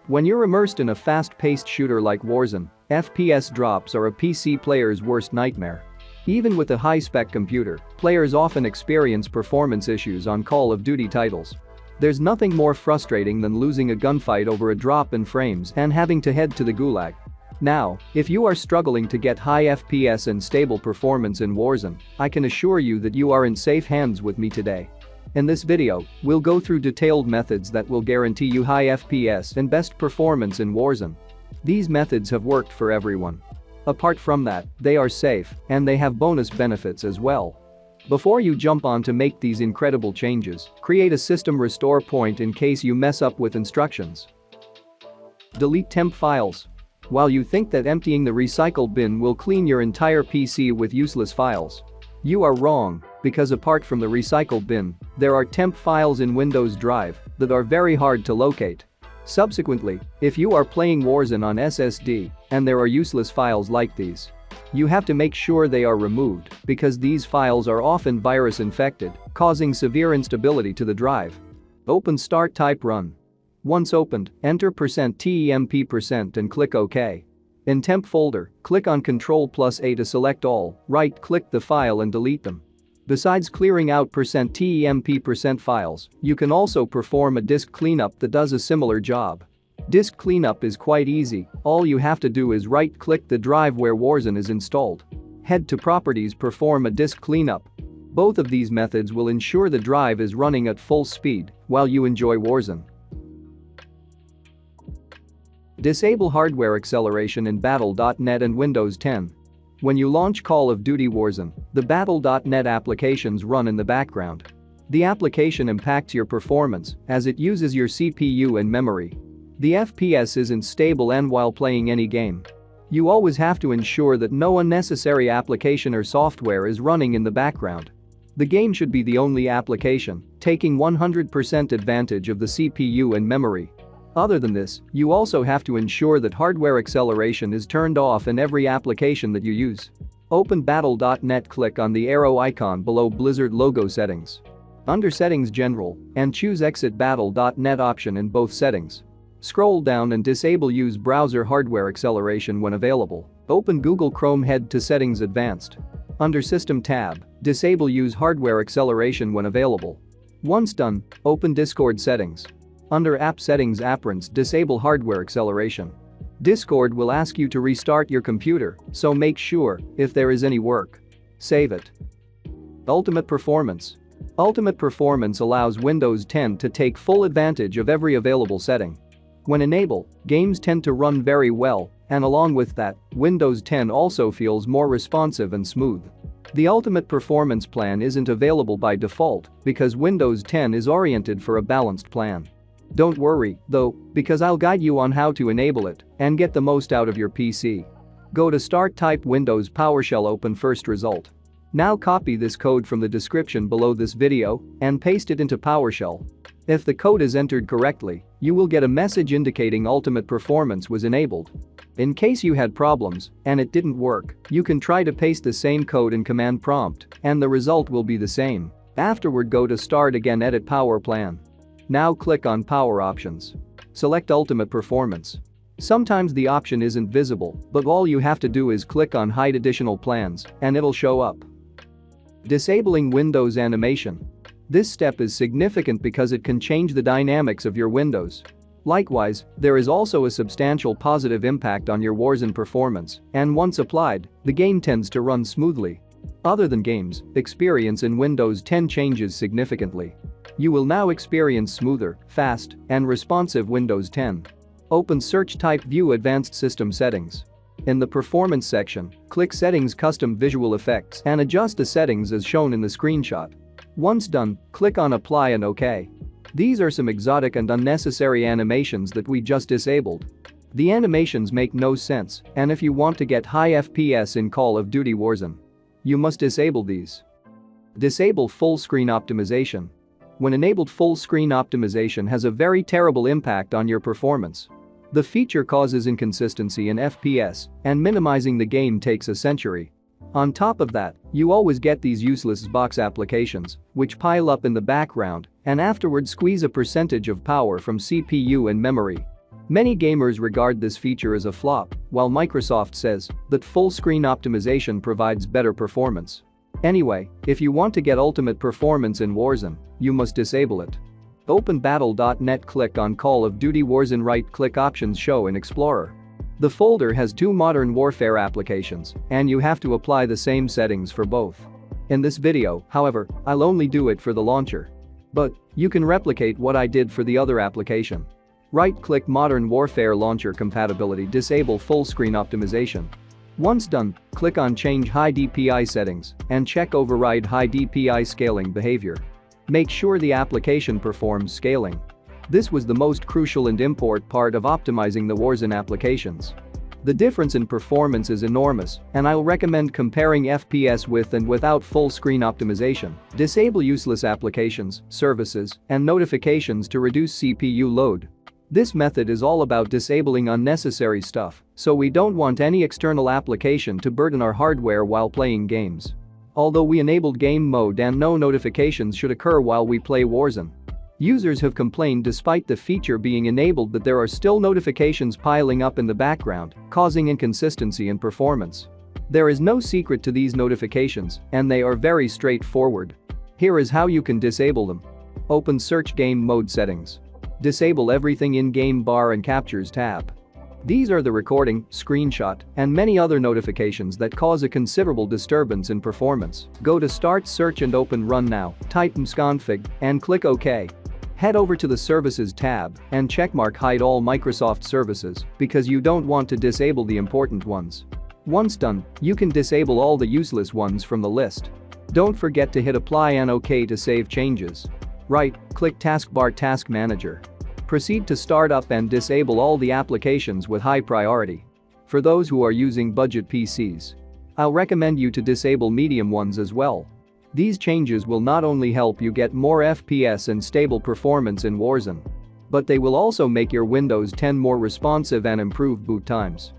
When you're immersed in a fast-paced shooter like Warzone, FPS drops are a PC player's worst nightmare. Even with a high-spec computer, players often experience performance issues on Call of Duty titles. There's nothing more frustrating than losing a gunfight over a drop in frames and having to head to the gulag. Now, if you are struggling to get high FPS and stable performance in Warzone, I can assure you that you are in safe hands with me today. In this video, we'll go through detailed methods that will guarantee you high FPS and best performance in Warzone. These methods have worked for everyone. Apart from that, they are safe, and they have bonus benefits as well. Before you jump on to make these incredible changes, create a system restore point in case you mess up with instructions. Delete temp files. While you think that emptying the recycle bin will clean your entire PC with useless files, you are wrong, because apart from the recycle bin, there are temp files in Windows Drive that are very hard to locate. Subsequently, if you are playing Warzone on SSD and there are useless files like these, you have to make sure they are removed because these files are often virus infected, causing severe instability to the drive. Open Start Type Run. Once opened, enter %temp% and click OK. In Temp folder, click on Ctrl+A to select all, right-click the file and delete them. Besides clearing out %temp% files, you can also perform a disk cleanup that does a similar job. Disk cleanup is quite easy, all you have to do is right-click the drive where Warzone is installed. Head to Properties, perform a disk cleanup. Both of these methods will ensure the drive is running at full speed while you enjoy Warzone. Disable hardware acceleration in Battle.net and Windows 10. When you launch Call of Duty Warzone, the Battle.net applications run in the background. The application impacts your performance as it uses your CPU and memory. The FPS isn't stable and while playing any game, you always have to ensure that no unnecessary application or software is running in the background. The game should be the only application, taking 100% advantage of the CPU and memory. Other than this, you also have to ensure that hardware acceleration is turned off in every application that you use. Open Battle.net, click on the arrow icon below Blizzard logo settings. Under Settings General, and choose Exit Battle.net option in both settings. Scroll down and disable Use Browser Hardware Acceleration when available. Open Google Chrome, head to Settings Advanced. Under System tab, disable Use Hardware Acceleration when available. Once done, open Discord settings. Under App Settings, Appearance, disable hardware acceleration. Discord will ask you to restart your computer, so make sure, if there is any work, save it. Ultimate Performance. Ultimate Performance allows Windows 10 to take full advantage of every available setting. When enabled, games tend to run very well, and along with that, Windows 10 also feels more responsive and smooth. The Ultimate Performance plan isn't available by default because Windows 10 is oriented for a balanced plan. Don't worry, though, because I'll guide you on how to enable it and get the most out of your PC. Go to Start, type Windows PowerShell, open first result. Now copy this code from the description below this video and paste it into PowerShell. If the code is entered correctly, you will get a message indicating Ultimate Performance was enabled. In case you had problems and it didn't work, you can try to paste the same code in command prompt and the result will be the same. Afterward, go to Start again, edit Power Plan. Now click on Power Options. Select Ultimate Performance. Sometimes the option isn't visible, but all you have to do is click on Hide Additional Plans and it'll show up. Disabling Windows Animation. This step is significant because it can change the dynamics of your windows. Likewise, there is also a substantial positive impact on your Warzone performance, and once applied, the game tends to run smoothly. Other than games, experience in Windows 10 changes significantly. You will now experience smoother, fast, and responsive Windows 10. Open Search, type View Advanced System Settings. In the Performance section, click Settings, Custom Visual Effects and adjust the settings as shown in the screenshot. Once done, click on Apply and OK. These are some exotic and unnecessary animations that we just disabled. The animations make no sense, and if you want to get high FPS in Call of Duty Warzone, you must disable these. Disable Full Screen Optimization. When enabled, full screen optimization has a very terrible impact on your performance. The feature causes inconsistency in FPS, and minimizing the game takes a century. On top of that, you always get these useless box applications, which pile up in the background and afterward squeeze a percentage of power from CPU and memory. Many gamers regard this feature as a flop, while Microsoft says that full-screen optimization provides better performance. Anyway, if you want to get ultimate performance in Warzone, you must disable it. Open battle.net, click on Call of Duty Warzone, right-click Options, Show in Explorer. The folder has 2 Modern Warfare applications, and you have to apply the same settings for both. In this video, however, I'll only do it for the launcher. But you can replicate what I did for the other application. Right-click Modern Warfare Launcher Compatibility, disable full-screen optimization. Once done, click on Change High DPI Settings and check Override High DPI Scaling Behavior. Make sure the application performs scaling. This was the most crucial and important part of optimizing the Warzone applications. The difference in performance is enormous, and I'll recommend comparing FPS with and without full-screen optimization. Disable useless applications, services, and notifications to reduce CPU load. This method is all about disabling unnecessary stuff, so we don't want any external application to burden our hardware while playing games. Although we enabled game mode and no notifications should occur while we play Warzone. Users have complained despite the feature being enabled that there are still notifications piling up in the background, causing inconsistency in performance. There is no secret to these notifications, and they are very straightforward. Here is how you can disable them. Open Search Game Mode Settings. Disable everything in Game Bar and Captures tab. These are the recording, screenshot, and many other notifications that cause a considerable disturbance in performance. Go to Start Search and open Run Now, type msconfig, and click OK. Head over to the Services tab and checkmark Hide all Microsoft services because you don't want to disable the important ones. Once done, you can disable all the useless ones from the list. Don't forget to hit Apply and OK to save changes. Right-click Taskbar Task Manager. Proceed to start up and disable all the applications with high priority. For those who are using budget PCs, I'll recommend you to disable medium ones as well. These changes will not only help you get more FPS and stable performance in Warzone, but they will also make your Windows 10 more responsive and improve boot times.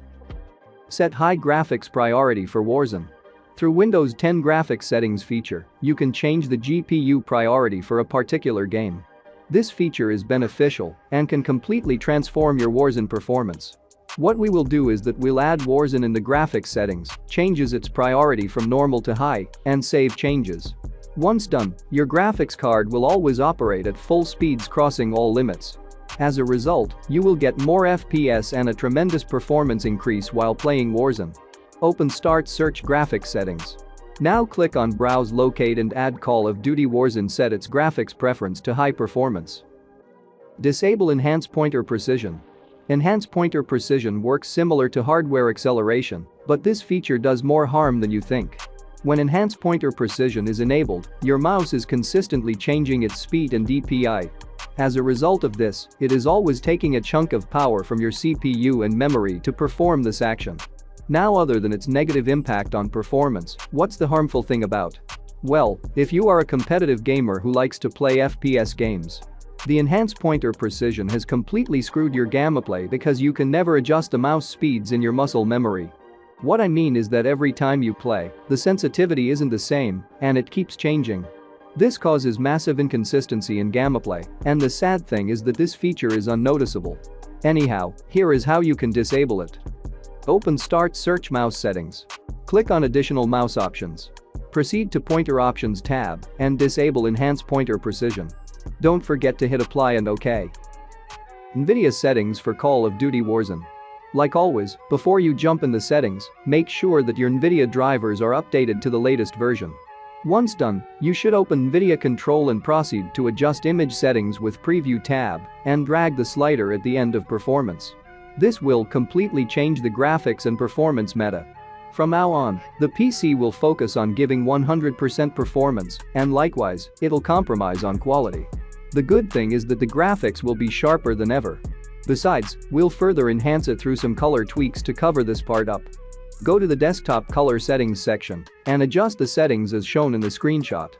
Set high graphics priority for Warzone. Through Windows 10 graphics settings feature, you can change the GPU priority for a particular game. This feature is beneficial and can completely transform your Warzone performance. What we will do is that we'll add Warzone in the graphics settings, changes its priority from normal to high, and save changes. Once done, your graphics card will always operate at full speeds, crossing all limits. As a result, you will get more FPS and a tremendous performance increase while playing Warzone. Open Start Search Graphics Settings. Now click on Browse, Locate and add Call of Duty Warzone. Set its graphics preference to high performance. Disable Enhance Pointer Precision. Enhance Pointer Precision works similar to hardware acceleration, but this feature does more harm than you think. When Enhance Pointer Precision is enabled, your mouse is consistently changing its speed and DPI. As a result of this, it is always taking a chunk of power from your CPU and memory to perform this action. Now, other than its negative impact on performance, what's the harmful thing about? Well, if you are a competitive gamer who likes to play FPS games, the Enhanced Pointer Precision has completely screwed your gameplay because you can never adjust the mouse speeds in your muscle memory. What I mean is that every time you play, the sensitivity isn't the same, and it keeps changing. This causes massive inconsistency in gameplay, and the sad thing is that this feature is unnoticeable. Anyhow, here is how you can disable it. Open Start Search Mouse Settings. Click on Additional Mouse Options. Proceed to Pointer Options tab and disable Enhance Pointer Precision. Don't forget to hit Apply and OK. Nvidia settings for Call of Duty Warzone. Like always, before you jump in the settings, make sure that your Nvidia drivers are updated to the latest version. Once done, you should open Nvidia Control and proceed to adjust image settings with Preview tab and drag the slider at the end of Performance. This will completely change the graphics and performance meta. From now on, the PC will focus on giving 100% performance, and likewise, it'll compromise on quality. The good thing is that the graphics will be sharper than ever. Besides, we'll further enhance it through some color tweaks to cover this part up. Go to the desktop color settings section and adjust the settings as shown in the screenshot.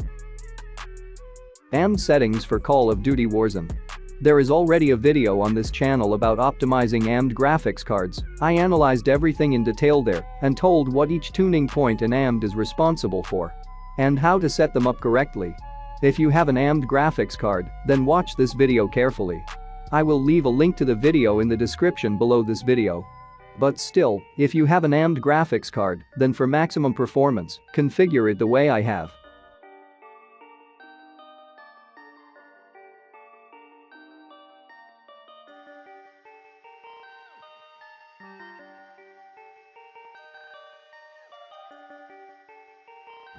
AMD settings for Call of Duty Warzone. There is already a video on this channel about optimizing AMD graphics cards. I analyzed everything in detail there and told what each tuning point in AMD is responsible for and how to set them up correctly. If you have an AMD graphics card, then watch this video carefully. I will leave a link to the video in the description below this video. But still, if you have an AMD graphics card, then for maximum performance, configure it the way I have.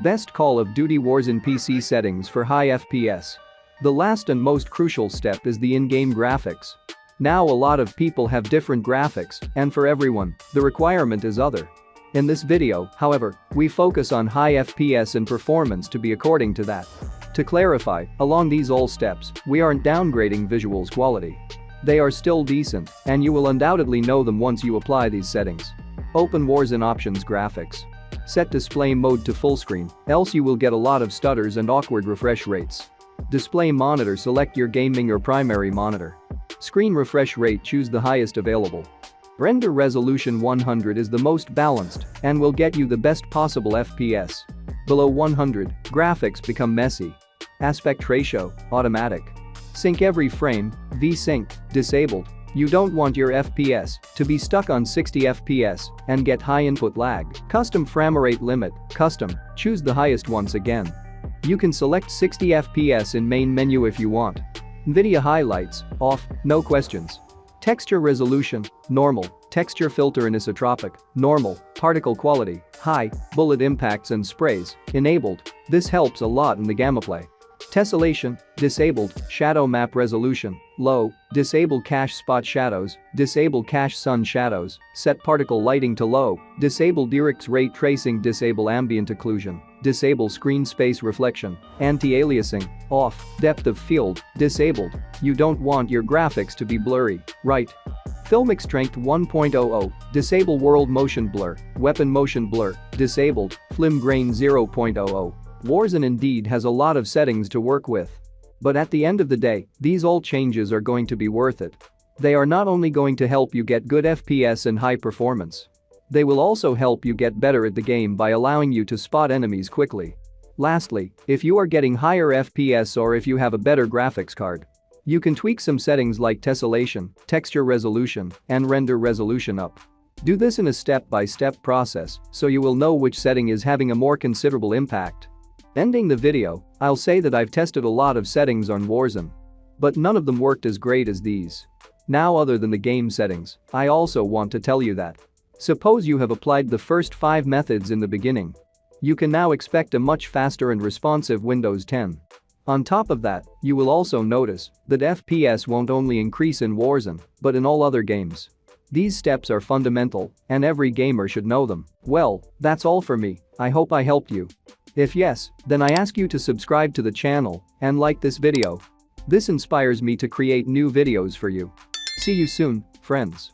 Best Call of Duty Warzone PC settings for high FPS. The last and most crucial step is the in-game graphics. Now a lot of people have different graphics, and for everyone, the requirement is other. In this video, however, we focus on high FPS and performance to be according to that. To clarify, along these all steps, we aren't downgrading visuals quality. They are still decent, and you will undoubtedly know them once you apply these settings. Open Warzone Options Graphics. Set display mode to full screen, else you will get a lot of stutters and awkward refresh rates. Display monitor, select your gaming or primary monitor. Screen refresh rate, choose the highest available. Render resolution 100 is the most balanced and will get you the best possible FPS. Below 100, graphics become messy. Aspect ratio, automatic. Sync every frame, V-Sync, disabled. You don't want your FPS to be stuck on 60 FPS and get high input lag. Custom frame rate limit, custom, choose the highest once again. You can select 60 FPS in main menu if you want. Nvidia highlights, off, no questions. Texture resolution, normal. Texture filter anisotropic, normal. Particle quality, high. Bullet impacts and sprays, enabled. This helps a lot in the gameplay. Tessellation, disabled. Shadow map resolution, low. Disable cache spot shadows, disable cache sun shadows, set particle lighting to low, disable direct ray tracing, disable ambient occlusion, disable screen space reflection, anti-aliasing, off, depth of field, disabled. You don't want your graphics to be blurry, right? Filmic strength 1.00, disable world motion blur, weapon motion blur, disabled, film grain 0.00. Warzone indeed has a lot of settings to work with. But at the end of the day, these all changes are going to be worth it. They are not only going to help you get good FPS and high performance. They will also help you get better at the game by allowing you to spot enemies quickly. Lastly, if you are getting higher FPS or if you have a better graphics card, you can tweak some settings like tessellation, texture resolution, and render resolution up. Do this in a step-by-step process so you will know which setting is having a more considerable impact. Ending the video, I'll say that I've tested a lot of settings on Warzone. But none of them worked as great as these. Now, other than the game settings, I also want to tell you that. Suppose you have applied the first 5 methods in the beginning. You can now expect a much faster and responsive Windows 10. On top of that, you will also notice that FPS won't only increase in Warzone, but in all other games. These steps are fundamental, and every gamer should know them. Well, that's all for me. I hope I helped you. If yes, then I ask you to subscribe to the channel and like this video. This inspires me to create new videos for you. See you soon, friends.